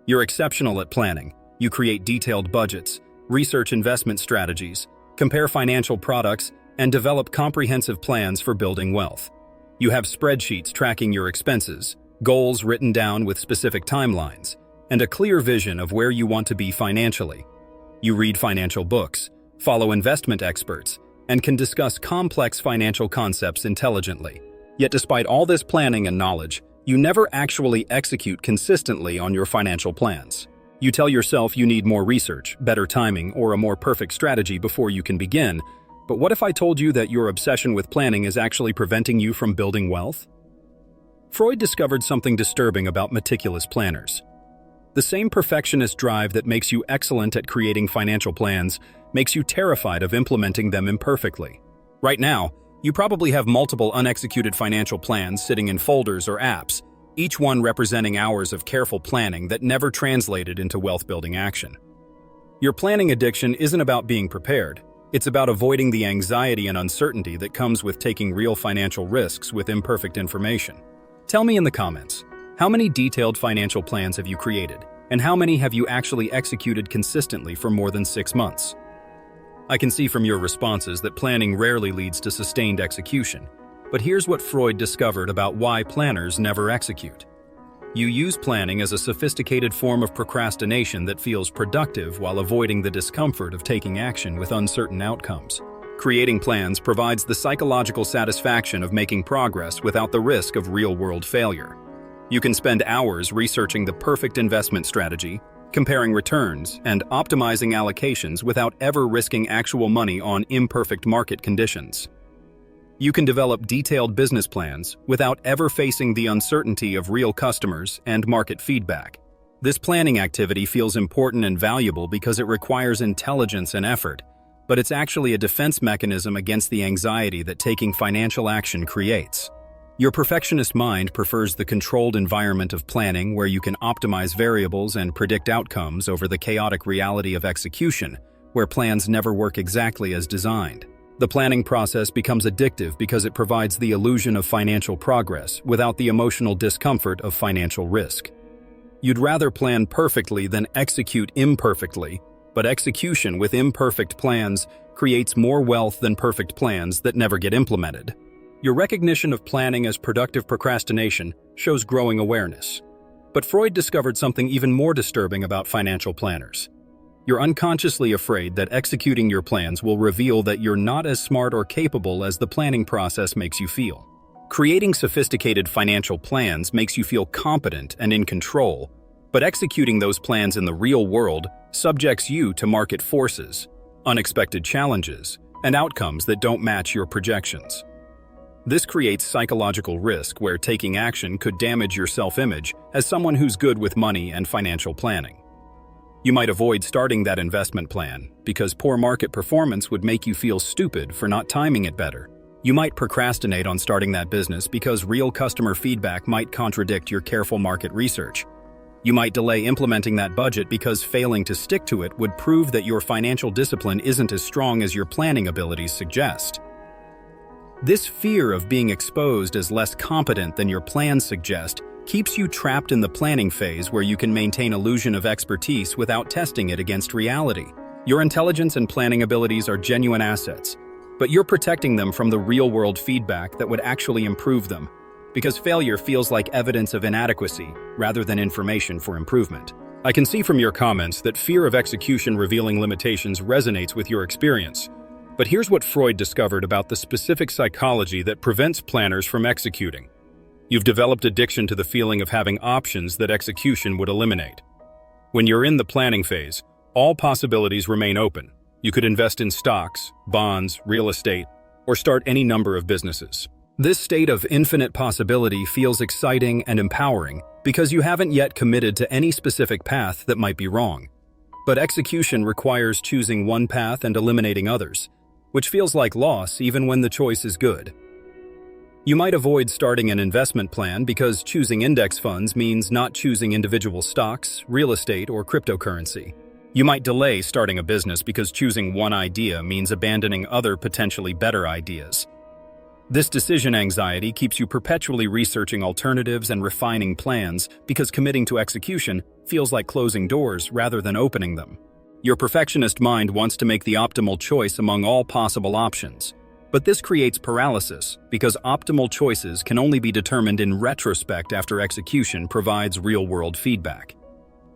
You're exceptional at planning. You create detailed budgets, research investment strategies, compare financial products, and develop comprehensive plans for building wealth. You have spreadsheets tracking your expenses, goals written down with specific timelines, and a clear vision of where you want to be financially. You read financial books, follow investment experts, and can discuss complex financial concepts intelligently. Yet despite all this planning and knowledge, you never actually execute consistently on your financial plans. You tell yourself you need more research, better timing, or a more perfect strategy before you can begin. But what if I told you that your obsession with planning is actually preventing you from building wealth? Freud discovered something disturbing about meticulous planners. The same perfectionist drive that makes you excellent at creating financial plans makes you terrified of implementing them imperfectly. Right now, you probably have multiple unexecuted financial plans sitting in folders or apps, each one representing hours of careful planning that never translated into wealth-building action. Your planning addiction isn't about being prepared. It's about avoiding the anxiety and uncertainty that comes with taking real financial risks with imperfect information. Tell me in the comments, how many detailed financial plans have you created, and how many have you actually executed consistently for more than 6 months? I can see from your responses that planning rarely leads to sustained execution, but here's what Freud discovered about why planners never execute. You use planning as a sophisticated form of procrastination that feels productive while avoiding the discomfort of taking action with uncertain outcomes. Creating plans provides the psychological satisfaction of making progress without the risk of real-world failure. You can spend hours researching the perfect investment strategy, comparing returns, and optimizing allocations without ever risking actual money on imperfect market conditions. You can develop detailed business plans without ever facing the uncertainty of real customers and market feedback. This planning activity feels important and valuable because it requires intelligence and effort, but it's actually a defense mechanism against the anxiety that taking financial action creates. Your perfectionist mind prefers the controlled environment of planning where you can optimize variables and predict outcomes over the chaotic reality of execution, where plans never work exactly as designed. The planning process becomes addictive because it provides the illusion of financial progress without the emotional discomfort of financial risk. You'd rather plan perfectly than execute imperfectly, but execution with imperfect plans creates more wealth than perfect plans that never get implemented. Your recognition of planning as productive procrastination shows growing awareness. But Freud discovered something even more disturbing about financial planners. You're unconsciously afraid that executing your plans will reveal that you're not as smart or capable as the planning process makes you feel. Creating sophisticated financial plans makes you feel competent and in control, but executing those plans in the real world subjects you to market forces, unexpected challenges, and outcomes that don't match your projections. This creates psychological risk where taking action could damage your self-image as someone who's good with money and financial planning. You might avoid starting that investment plan because poor market performance would make you feel stupid for not timing it better. You might procrastinate on starting that business because real customer feedback might contradict your careful market research. You might delay implementing that budget because failing to stick to it would prove that your financial discipline isn't as strong as your planning abilities suggest. This fear of being exposed as less competent than your plans suggest keeps you trapped in the planning phase where you can maintain illusion of expertise without testing it against reality. Your intelligence and planning abilities are genuine assets, but you're protecting them from the real-world feedback that would actually improve them, because failure feels like evidence of inadequacy rather than information for improvement. I can see from your comments that fear of execution revealing limitations resonates with your experience. But here's what Freud discovered about the specific psychology that prevents planners from executing. You've developed addiction to the feeling of having options that execution would eliminate. When you're in the planning phase, all possibilities remain open. You could invest in stocks, bonds, real estate, or start any number of businesses. This state of infinite possibility feels exciting and empowering because you haven't yet committed to any specific path that might be wrong. But execution requires choosing one path and eliminating others, which feels like loss even when the choice is good. You might avoid starting an investment plan because choosing index funds means not choosing individual stocks, real estate, or cryptocurrency. You might delay starting a business because choosing one idea means abandoning other potentially better ideas. This decision anxiety keeps you perpetually researching alternatives and refining plans because committing to execution feels like closing doors rather than opening them. Your perfectionist mind wants to make the optimal choice among all possible options. But this creates paralysis because optimal choices can only be determined in retrospect after execution provides real-world feedback.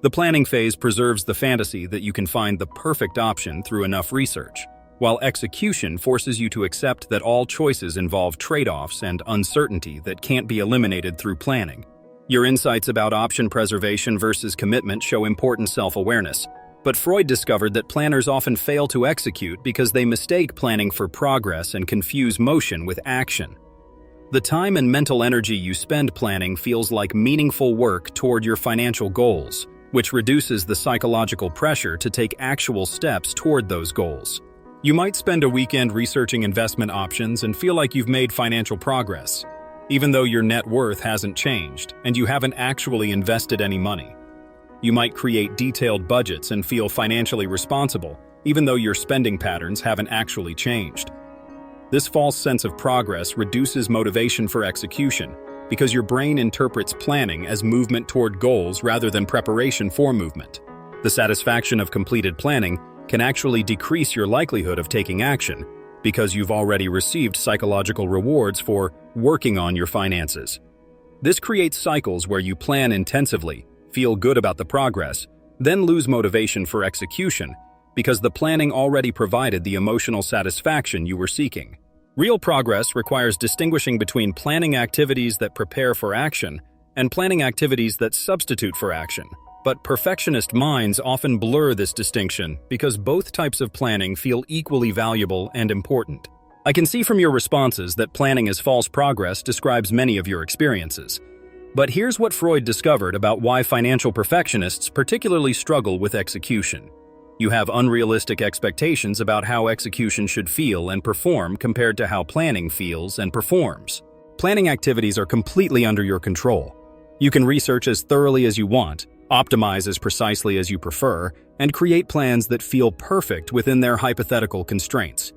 The planning phase preserves the fantasy that you can find the perfect option through enough research, while execution forces you to accept that all choices involve trade-offs and uncertainty that can't be eliminated through planning. Your insights about option preservation versus commitment show important self-awareness. But Freud discovered that planners often fail to execute because they mistake planning for progress and confuse motion with action. The time and mental energy you spend planning feels like meaningful work toward your financial goals, which reduces the psychological pressure to take actual steps toward those goals. You might spend a weekend researching investment options and feel like you've made financial progress, even though your net worth hasn't changed and you haven't actually invested any money. You might create detailed budgets and feel financially responsible, even though your spending patterns haven't actually changed. This false sense of progress reduces motivation for execution because your brain interprets planning as movement toward goals rather than preparation for movement. The satisfaction of completed planning can actually decrease your likelihood of taking action because you've already received psychological rewards for working on your finances. This creates cycles where you plan intensively, feel good about the progress, then lose motivation for execution because the planning already provided the emotional satisfaction you were seeking. Real progress requires distinguishing between planning activities that prepare for action and planning activities that substitute for action. But perfectionist minds often blur this distinction because both types of planning feel equally valuable and important. I can see from your responses that planning as false progress describes many of your experiences. But here's what Freud discovered about why financial perfectionists particularly struggle with execution. You have unrealistic expectations about how execution should feel and perform compared to how planning feels and performs. Planning activities are completely under your control. You can research as thoroughly as you want, optimize as precisely as you prefer, and create plans that feel perfect within their hypothetical constraints.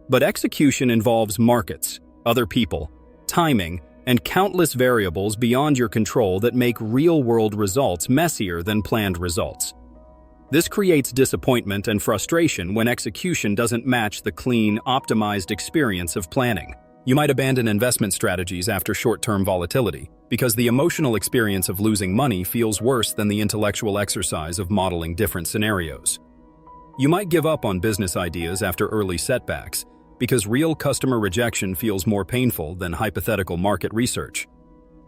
But execution involves markets, other people, timing, and countless variables beyond your control that make real-world results messier than planned results. This creates disappointment and frustration when execution doesn't match the clean, optimized experience of planning. You might abandon investment strategies after short-term volatility because the emotional experience of losing money feels worse than the intellectual exercise of modeling different scenarios. You might give up on business ideas after early setbacks because real customer rejection feels more painful than hypothetical market research.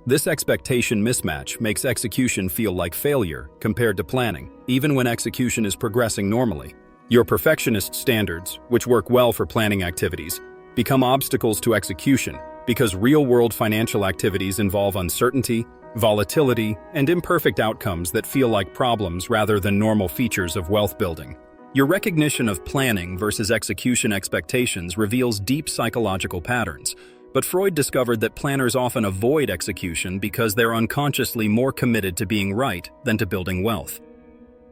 This expectation mismatch makes execution feel like failure compared to planning, even when execution is progressing normally. Your perfectionist standards, which work well for planning activities, become obstacles to execution because real-world financial activities involve uncertainty, volatility, and imperfect outcomes that feel like problems rather than normal features of wealth building. Your recognition of planning versus execution expectations reveals deep psychological patterns, but Freud discovered that planners often avoid execution because they're unconsciously more committed to being right than to building wealth.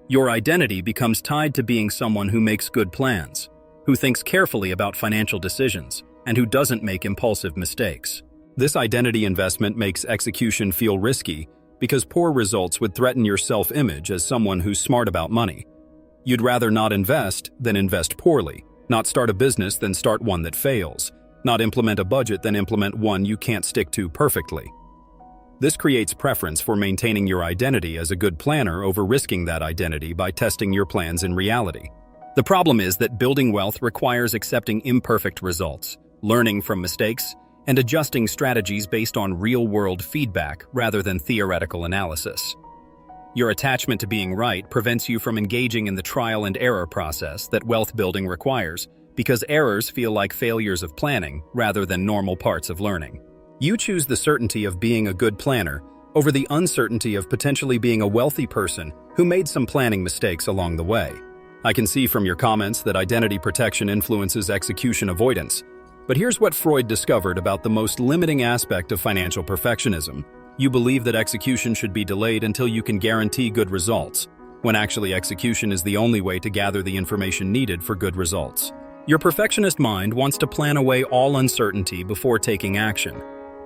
Your identity becomes tied to being someone who makes good plans, who thinks carefully about financial decisions, and who doesn't make impulsive mistakes. This identity investment makes execution feel risky because poor results would threaten your self-image as someone who's smart about money. You'd rather not invest than invest poorly, not start a business than start one that fails, not implement a budget than implement one you can't stick to perfectly. This creates preference for maintaining your identity as a good planner over risking that identity by testing your plans in reality. The problem is that building wealth requires accepting imperfect results, learning from mistakes, and adjusting strategies based on real-world feedback rather than theoretical analysis. Your attachment to being right prevents you from engaging in the trial and error process that wealth building requires, because errors feel like failures of planning rather than normal parts of learning. You choose the certainty of being a good planner over the uncertainty of potentially being a wealthy person who made some planning mistakes along the way. I can see from your comments that identity protection influences execution avoidance, but here's what Freud discovered about the most limiting aspect of financial perfectionism. You believe that execution should be delayed until you can guarantee good results, when actually execution is the only way to gather the information needed for good results. Your perfectionist mind wants to plan away all uncertainty before taking action,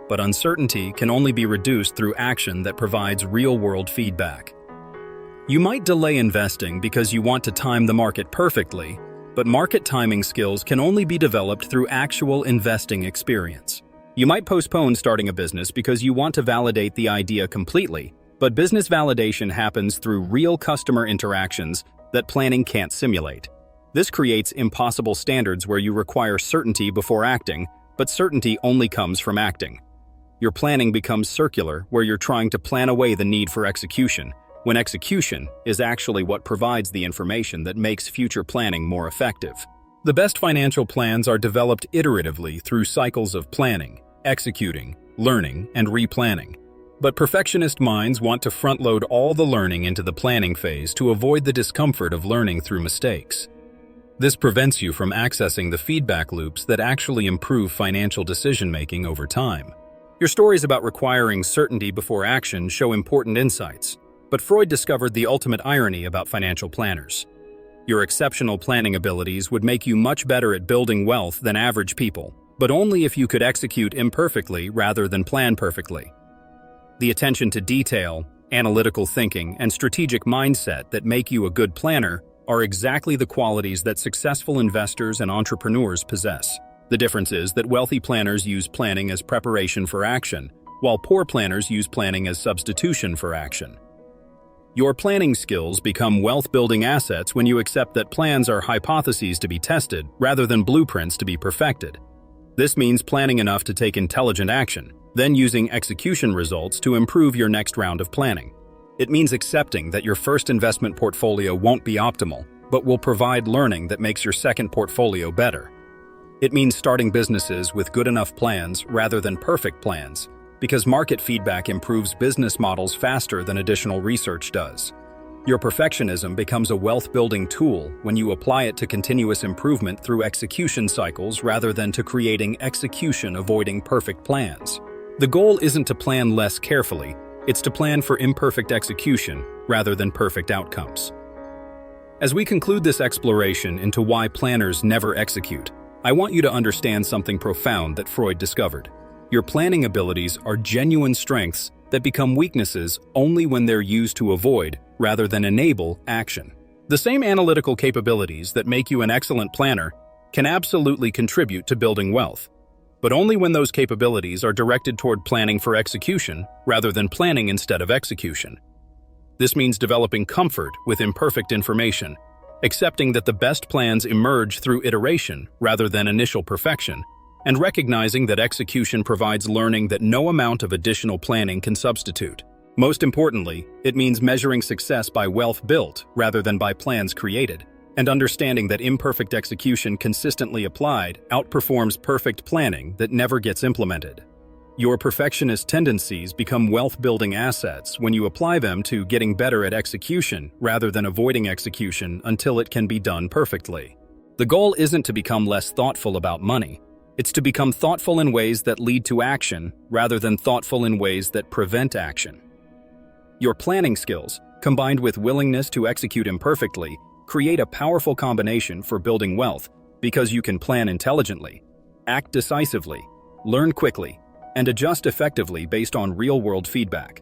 but uncertainty can only be reduced through action that provides real-world feedback. You might delay investing because you want to time the market perfectly, but market timing skills can only be developed through actual investing experience. You might postpone starting a business because you want to validate the idea completely, but business validation happens through real customer interactions that planning can't simulate. This creates impossible standards where you require certainty before acting, but certainty only comes from acting. Your planning becomes circular, where you're trying to plan away the need for execution, when execution is actually what provides the information that makes future planning more effective. The best financial plans are developed iteratively through cycles of planning, executing, learning, and replanning. But perfectionist minds want to front-load all the learning into the planning phase to avoid the discomfort of learning through mistakes. This prevents you from accessing the feedback loops that actually improve financial decision-making over time. Your stories about requiring certainty before action show important insights, but Freud discovered the ultimate irony about financial planners. Your exceptional planning abilities would make you much better at building wealth than average people, but only if you could execute imperfectly rather than plan perfectly. The attention to detail, analytical thinking, and strategic mindset that make you a good planner are exactly the qualities that successful investors and entrepreneurs possess. The difference is that wealthy planners use planning as preparation for action, while poor planners use planning as substitution for action. Your planning skills become wealth-building assets when you accept that plans are hypotheses to be tested rather than blueprints to be perfected. This means planning enough to take intelligent action, then using execution results to improve your next round of planning. It means accepting that your first investment portfolio won't be optimal, but will provide learning that makes your second portfolio better. It means starting businesses with good enough plans rather than perfect plans, because market feedback improves business models faster than additional research does. Your perfectionism becomes a wealth-building tool when you apply it to continuous improvement through execution cycles rather than to creating execution-avoiding perfect plans. The goal isn't to plan less carefully, it's to plan for imperfect execution rather than perfect outcomes. As we conclude this exploration into why planners never execute, I want you to understand something profound that Freud discovered. Your planning abilities are genuine strengths that become weaknesses only when they're used to avoid, rather than enable, action. The same analytical capabilities that make you an excellent planner can absolutely contribute to building wealth, but only when those capabilities are directed toward planning for execution rather than planning instead of execution. This means developing comfort with imperfect information, accepting that the best plans emerge through iteration rather than initial perfection, and recognizing that execution provides learning that no amount of additional planning can substitute. Most importantly, it means measuring success by wealth built rather than by plans created, and understanding that imperfect execution consistently applied outperforms perfect planning that never gets implemented. Your perfectionist tendencies become wealth-building assets when you apply them to getting better at execution rather than avoiding execution until it can be done perfectly. The goal isn't to become less thoughtful about money. It's to become thoughtful in ways that lead to action rather than thoughtful in ways that prevent action. Your planning skills, combined with willingness to execute imperfectly, create a powerful combination for building wealth because you can plan intelligently, act decisively, learn quickly, and adjust effectively based on real-world feedback.